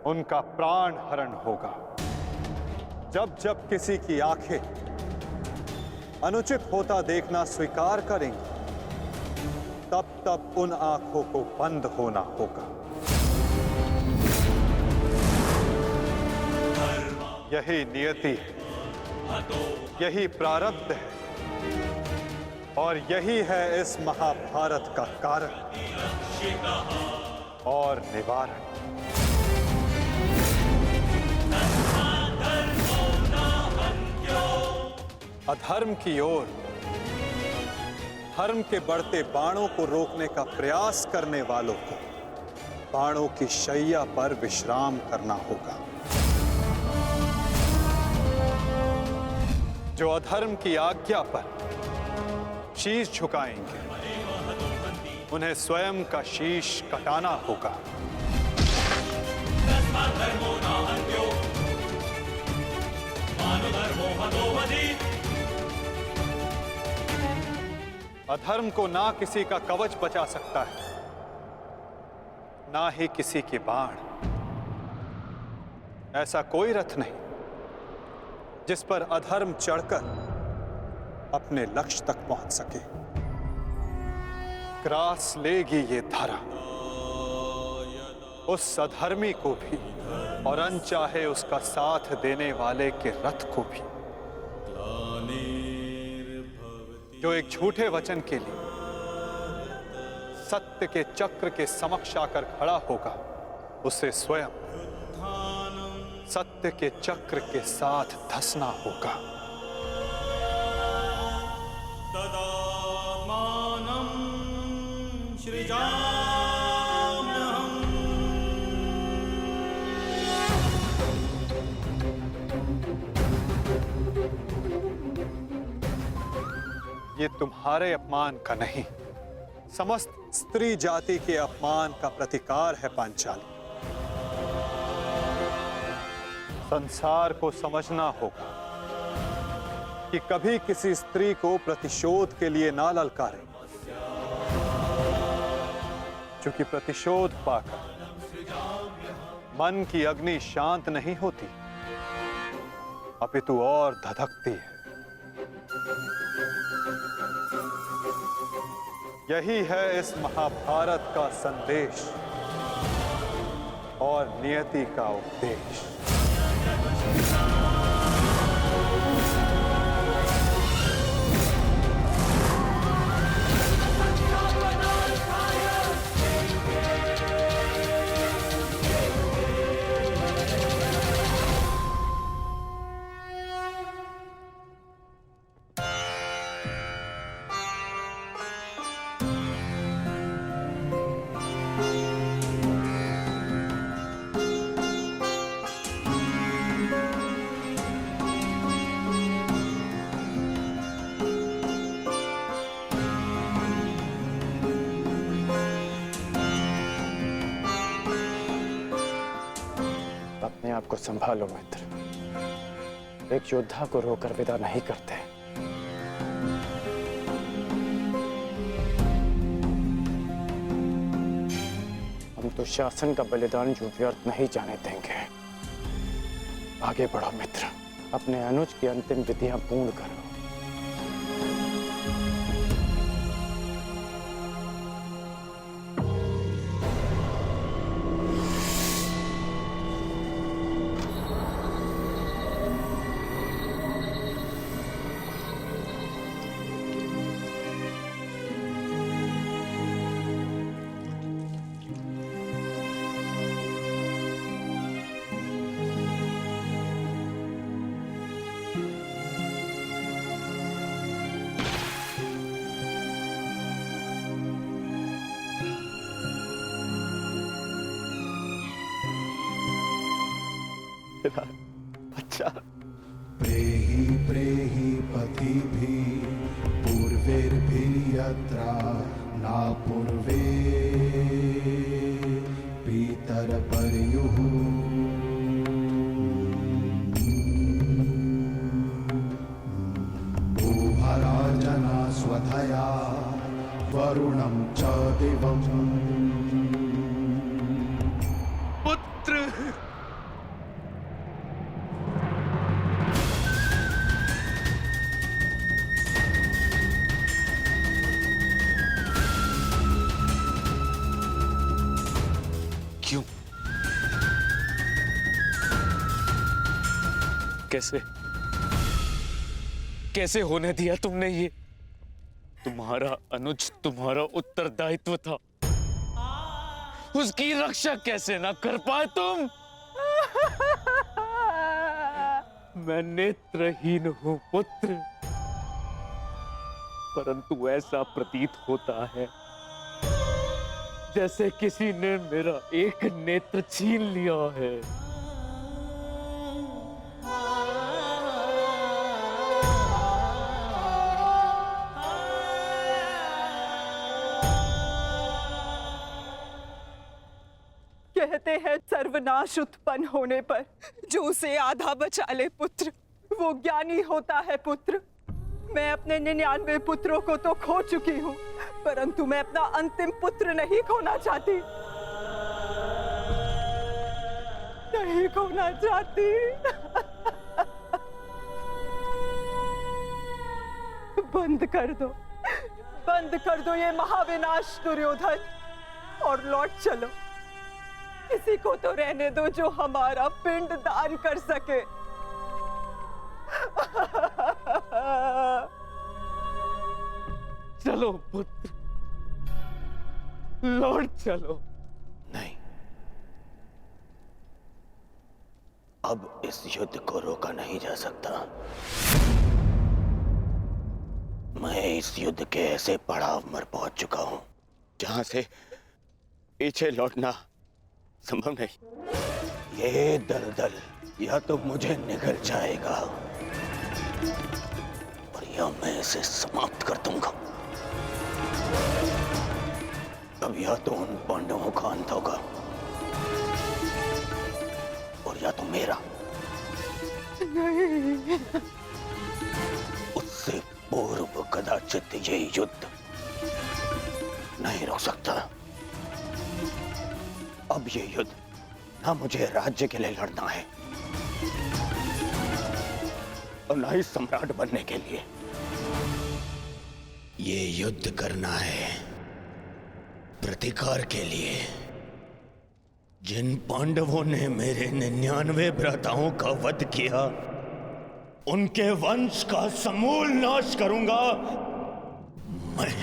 उनका प्राण हरण होगा। जब जब किसी की आंखें अनुचित होता देखना स्वीकार करेंगी, तब तब उन आंखों को बंद होना होगा। यही नियति है, यही प्रारब्ध है, और यही है इस महाभारत का कारण और निवारण। अधर्म की ओर धर्म के बढ़ते बाणों को रोकने का प्रयास करने वालों को बाणों की शैया पर विश्राम करना होगा। जो अधर्म की आज्ञा पर शीश झुकाएंगे, उन्हें स्वयं का शीश कटाना होगा। अधर्म को ना किसी का कवच बचा सकता है, ना ही किसी के बाण। ऐसा कोई रथ नहीं जिस पर अधर्म चढ़कर अपने लक्ष्य तक पहुंच सके। ग्रास लेगी ये धरा उस अधर्मी को भी, और अनचाहे उसका साथ देने वाले के रथ को भी। जो एक झूठे वचन के लिए सत्य के चक्र के समक्ष आकर खड़ा होगा, उसे स्वयं सत्य के चक्र के साथ धंसना होगा। ये तुम्हारे अपमान का नहीं, समस्त स्त्री जाति के अपमान का प्रतिकार है पांचाली। संसार को समझना होगा कि कभी किसी स्त्री को प्रतिशोध के लिए ना ललकारे, क्योंकि प्रतिशोध पाकर मन की अग्नि शांत नहीं होती, अपितु और धधकती है। यही है इस महाभारत का संदेश और नियति का उपदेश। अपने आप को संभालो मित्र, एक योद्धा को रोकर विदा नहीं करते। हम तो शासन का बलिदान जो व्यर्थ नहीं जाने देंगे। आगे बढ़ो मित्र, अपने अनुज की अंतिम विधियां पूर्ण करो। अच्छा, प्रेहि प्रेहि पतिभिः पूर्वैर्भिः यत्रा ना पूर्वे पितरपर्युः भूभराजना स्वधया वरुणं च दिवम्। पुत्र कैसे कैसे होने दिया तुमने ये? तुम्हारा अनुज तुम्हारा उत्तरदायित्व था, उसकी रक्षा कैसे ना कर पाए तुम? मैं नेत्रहीन हूं पुत्र, परंतु ऐसा प्रतीत होता है जैसे किसी ने मेरा एक नेत्र छीन लिया है। कहते हैं सर्वनाश उत्पन्न होने पर जो उसे आधा बचा ले पुत्र, वो ज्ञानी होता है पुत्र। मैं अपने 99 पुत्रों को तो खो चुकी हूँ, परंतु मैं अपना अंतिम पुत्र नहीं खोना चाहती, नहीं खोना चाहती। बंद कर दो ये महाविनाश दुर्योधन, और लौट चलो। किसी को तो रहने दो जो हमारा पिंड दान कर सके। चलो पुत्र, लौट चलो। नहीं, अब इस युद्ध को रोका नहीं जा सकता। मैं इस युद्ध के ऐसे पड़ाव पर पहुंच चुका हूं जहां से पीछे लौटना संभव नहीं। ये दलदल या तो मुझे निगल जाएगा और या मैं इसे समाप्त कर दूंगा। अब या तो उन पांडवों का अंत होगा और या तो मेरा। नहीं। उससे पूर्व कदाचित ये युद्ध नहीं रोक सकता। अब ये युद्ध ना मुझे राज्य के लिए लड़ना है और ना ही सम्राट बनने के लिए। ये युद्ध करना है प्रतिकार के लिए। जिन पांडवों ने मेरे 99 भ्राताओं का वध किया, उनके वंश का समूल नाश करूंगा मैं।